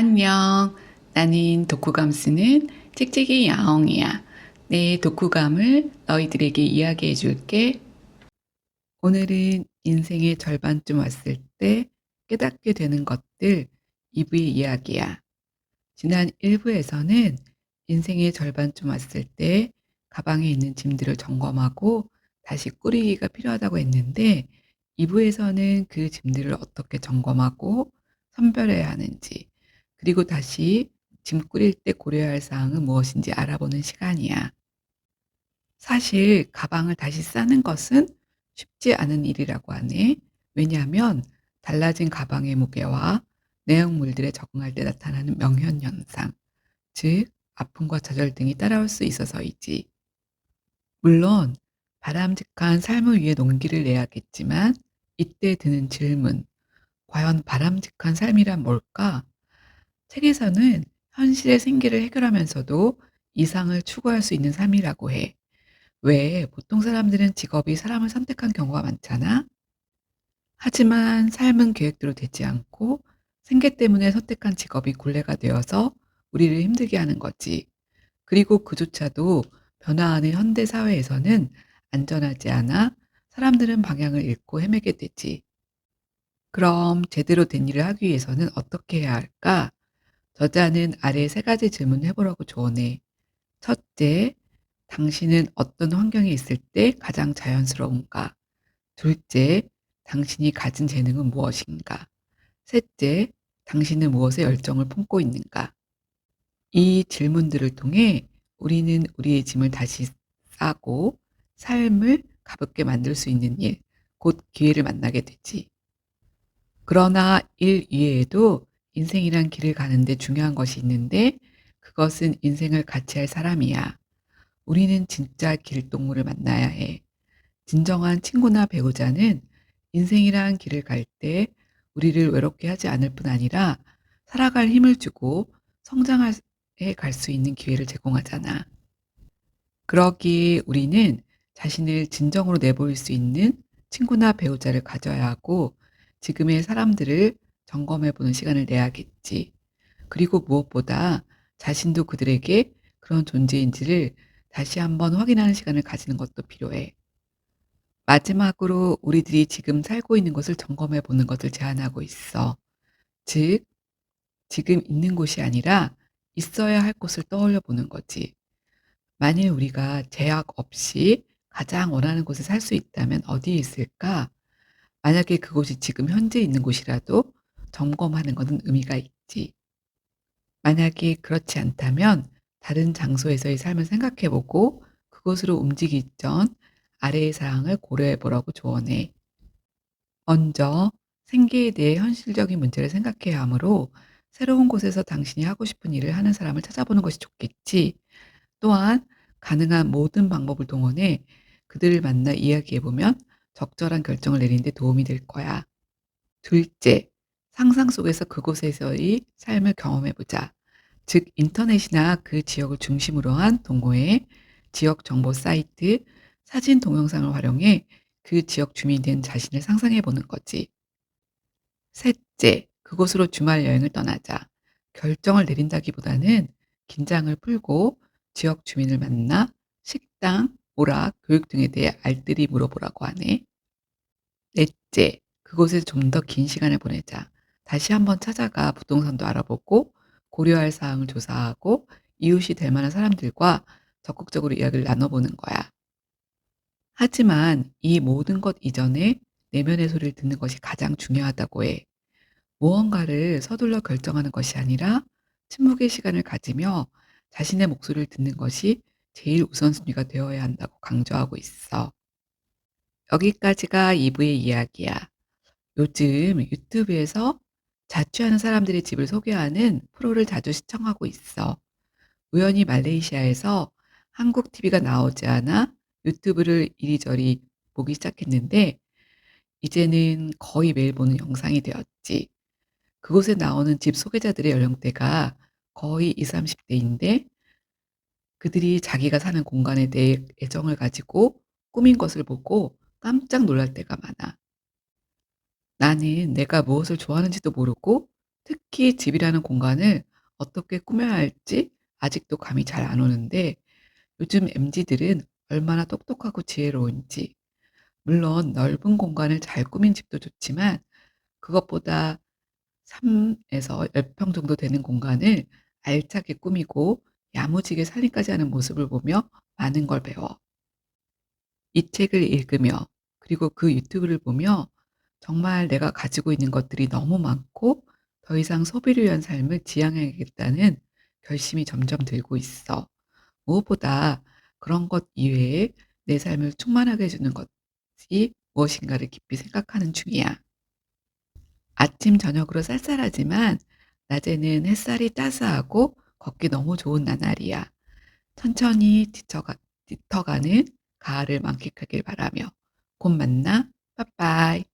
안녕. 나는 독후감 쓰는 찍찍이 야옹이야. 내 독후감을 너희들에게 이야기해 줄게. 오늘은 인생의 절반쯤 왔을 때 깨닫게 되는 것들 2부의 이야기야. 지난 1부에서는 인생의 절반쯤 왔을 때 가방에 있는 짐들을 점검하고 다시 꾸리기가 필요하다고 했는데 2부에서는 그 짐들을 어떻게 점검하고 선별해야 하는지 그리고 다시 짐 꾸릴 때 고려해야 할 사항은 무엇인지 알아보는 시간이야. 사실 가방을 다시 싸는 것은 쉽지 않은 일이라고 하네. 왜냐하면 달라진 가방의 무게와 내용물들에 적응할 때 나타나는 명현 현상, 즉 아픔과 좌절 등이 따라올 수 있어서이지. 물론 바람직한 삶을 위해 용기를 내야겠지만 이때 드는 질문, 과연 바람직한 삶이란 뭘까? 책에서는 현실의 생계를 해결하면서도 이상을 추구할 수 있는 삶이라고 해. 왜 보통 사람들은 직업이 사람을 선택한 경우가 많잖아? 하지만 삶은 계획대로 되지 않고 생계 때문에 선택한 직업이 굴레가 되어서 우리를 힘들게 하는 거지. 그리고 그조차도 변화하는 현대 사회에서는 안전하지 않아 사람들은 방향을 잃고 헤매게 되지. 그럼 제대로 된 일을 하기 위해서는 어떻게 해야 할까? 저자는 아래 세 가지 질문을 해보라고 조언해. 첫째, 당신은 어떤 환경에 있을 때 가장 자연스러운가? 둘째, 당신이 가진 재능은 무엇인가? 셋째, 당신은 무엇에 열정을 품고 있는가? 이 질문들을 통해 우리는 우리의 짐을 다시 싸고 삶을 가볍게 만들 수 있는 일, 곧 기회를 만나게 되지. 그러나 일 이외에도 인생이란 길을 가는데 중요한 것이 있는데 그것은 인생을 같이 할 사람이야. 우리는 진짜 길동무를 만나야 해. 진정한 친구나 배우자는 인생이란 길을 갈 때 우리를 외롭게 하지 않을 뿐 아니라 살아갈 힘을 주고 성장해 갈 수 있는 기회를 제공하잖아. 그러기에 우리는 자신을 진정으로 내보일 수 있는 친구나 배우자를 가져야 하고 지금의 사람들을 점검해 보는 시간을 내야겠지. 그리고 무엇보다 자신도 그들에게 그런 존재인지를 다시 한번 확인하는 시간을 가지는 것도 필요해. 마지막으로 우리들이 지금 살고 있는 곳을 점검해 보는 것을 제안하고 있어. 즉, 지금 있는 곳이 아니라 있어야 할 곳을 떠올려 보는 거지. 만일 우리가 제약 없이 가장 원하는 곳에 살 수 있다면 어디에 있을까? 만약에 그곳이 지금 현재 있는 곳이라도 점검하는 것은 의미가 있지. 만약에 그렇지 않다면 다른 장소에서의 삶을 생각해 보고 그곳으로 움직이기 전 아래의 사항을 고려해 보라고 조언해. 먼저 생계에 대해 현실적인 문제를 생각해야 하므로 새로운 곳에서 당신이 하고 싶은 일을 하는 사람을 찾아보는 것이 좋겠지. 또한 가능한 모든 방법을 동원해 그들을 만나 이야기해 보면 적절한 결정을 내리는 데 도움이 될 거야. 둘째, 상상 속에서 그곳에서의 삶을 경험해 보자. 즉 인터넷이나 그 지역을 중심으로 한 동호회, 지역 정보 사이트, 사진 동영상을 활용해 그 지역 주민이 된 자신을 상상해 보는 거지. 셋째, 그곳으로 주말 여행을 떠나자. 결정을 내린다기보다는 긴장을 풀고 지역 주민을 만나 식당, 오락, 교육 등에 대해 알뜰히 물어보라고 하네. 넷째, 그곳에 좀 더 긴 시간을 보내자. 다시 한번 찾아가 부동산도 알아보고 고려할 사항을 조사하고 이웃이 될 만한 사람들과 적극적으로 이야기를 나눠보는 거야. 하지만 이 모든 것 이전에 내면의 소리를 듣는 것이 가장 중요하다고 해. 무언가를 서둘러 결정하는 것이 아니라 침묵의 시간을 가지며 자신의 목소리를 듣는 것이 제일 우선순위가 되어야 한다고 강조하고 있어. 여기까지가 2부의 이야기야. 요즘 유튜브에서 자취하는 사람들의 집을 소개하는 프로를 자주 시청하고 있어. 우연히 말레이시아에서 한국 TV가 나오지 않아 유튜브를 이리저리 보기 시작했는데 이제는 거의 매일 보는 영상이 되었지. 그곳에 나오는 집 소개자들의 연령대가 거의 20-30 대인데 그들이 자기가 사는 공간에 대해 애정을 가지고 꾸민 것을 보고 깜짝 놀랄 때가 많아. 나는 내가 무엇을 좋아하는지도 모르고 특히 집이라는 공간을 어떻게 꾸며야 할지 아직도 감이 잘 안 오는데 요즘 MZ들은 얼마나 똑똑하고 지혜로운지. 물론 넓은 공간을 잘 꾸민 집도 좋지만 그것보다 3 에서 10평 정도 되는 공간을 알차게 꾸미고 야무지게 살림까지 하는 모습을 보며 많은 걸 배워. 이 책을 읽으며 그리고 그 유튜브를 보며 정말 내가 가지고 있는 것들이 너무 많고 더 이상 소비를 위한 삶을 지향해야겠다는 결심이 점점 들고 있어. 무엇보다 그런 것 이외에 내 삶을 충만하게 해 주는 것이 무엇인가를 깊이 생각하는 중이야. 아침 저녁으로 쌀쌀하지만 낮에는 햇살이 따스하고 걷기 너무 좋은 나날이야. 천천히 짙어가는 가을을 만끽하길 바라며 곧 만나. 빠빠이.